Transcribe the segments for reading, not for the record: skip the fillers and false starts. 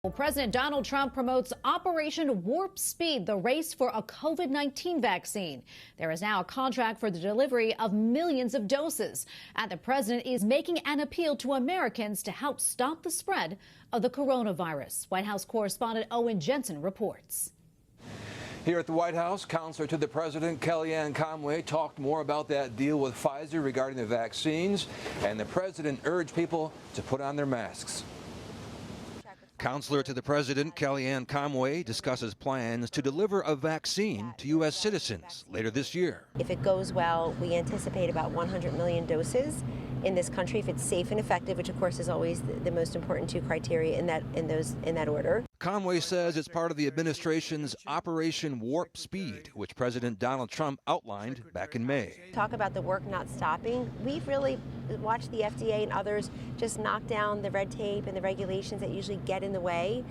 Well, President Donald Trump promotes Operation Warp Speed, the race for a COVID-19 vaccine. There is now a contract for the delivery of millions of doses, and the president is making an appeal to Americans to help stop the spread of the coronavirus. White House correspondent Owen Jensen reports. Here at the White House, counselor to the president, Kellyanne Conway, talked more about that deal with Pfizer regarding the vaccines, and the president urged people to put on their masks. Counselor to the president, Kellyanne Conway, discusses plans to deliver a vaccine to U.S. citizens later this year. If it goes well, we anticipate about 100 million doses in this country if it's safe and effective, which of course is always the most important two criteria in that order. Conway says it's part of the administration's Operation Warp Speed, which President Donald Trump outlined back in May. Talk about the work not stopping. We've really watched the FDA and others just knock down the red tape and the regulations that usually get in the way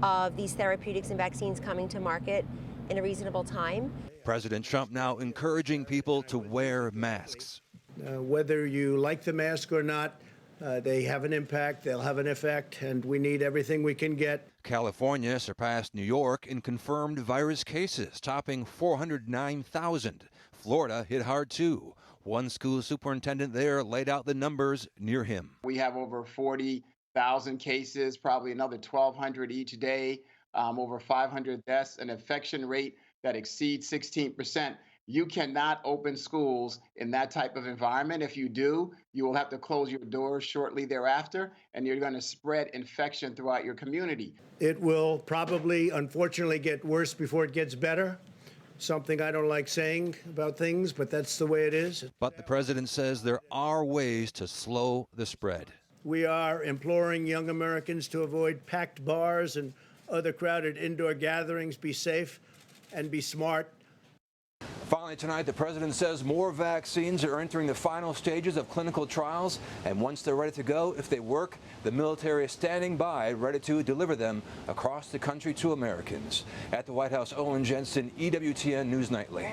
of these therapeutics and vaccines coming to market in a reasonable time. President Trump now encouraging people to wear masks. Whether you like the mask or not, they have an impact, they'll have an effect, and we need everything we can get. California surpassed New York in confirmed virus cases, topping 409,000. Florida hit hard too. One school superintendent there laid out the numbers near him. We have over 40,000 cases, probably another 1,200 each day, over 500 deaths, an infection rate that exceeds 16%. You cannot open schools in that type of environment. If you do, you will have to close your doors shortly thereafter, and you're going to spread infection throughout your community. It will probably, unfortunately, get worse before it gets better. Something I don't like saying about things, but that's the way it is. But the president says there are ways to slow the spread. We are imploring young Americans to avoid packed bars and other crowded indoor gatherings, be safe and be smart. Finally tonight, the president says more vaccines are entering the final stages of clinical trials, and once they're ready to go, if they work, the military is standing by, ready to deliver them across the country to Americans. At the White House, Owen Jensen, EWTN News Nightly.